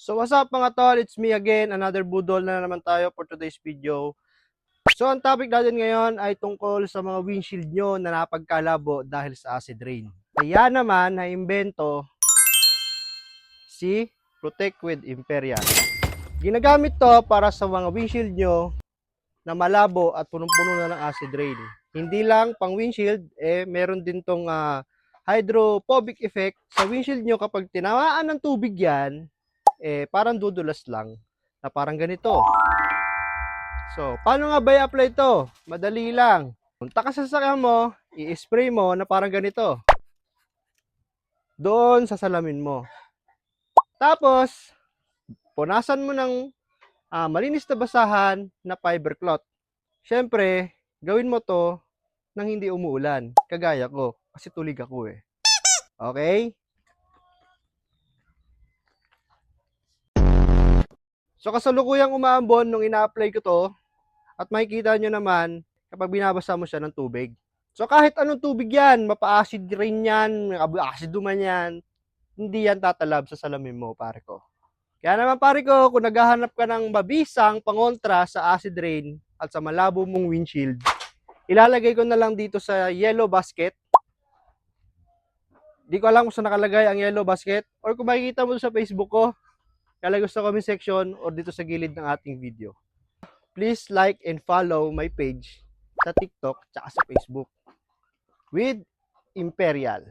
So what's up mga tol, it's me again, another budol na naman tayo for today's video. So ang topic natin ngayon ay tungkol sa mga windshield nyo na napagkalabo dahil sa acid rain. Kaya naman na-imbento si Protect with Imperial. Ginagamit to para sa mga windshield nyo na malabo at punong-puno na ng acid rain. Hindi lang pang windshield, meron din tong hydrophobic effect sa windshield nyo kapag tinamaan ng tubig yan, parang dudulas lang na parang ganito. So, paano nga ba i-apply ito? Madali lang. Punta ka sa sasakyan mo, i-spray mo na parang ganito. Doon sa salamin mo. Tapos, punasan mo ng malinis na basahan na fiber cloth. Siyempre, gawin mo to nang hindi umuulan. Kagaya ko, kasi tulig ako eh. Okay? So kasalukuyang umaambon nung ina-apply ko to at makikita nyo naman kapag binabasa mo siya ng tubig. So kahit anong tubig yan, mapa-acid rain yan, acid man yan, hindi yan tatalab sa salamin mo, pare ko. Kaya naman pare ko, kung naghahanap ka ng mabisang pangontra sa acid rain at sa malabo mong windshield, ilalagay ko na lang dito sa yellow basket. Di ko alam kung saan nakalagay ang yellow basket or kung makikita mo sa Facebook ko, ilalagay ko sa comment section or dito sa gilid ng ating video. Please like and follow my page sa TikTok at sa Facebook with Imperial.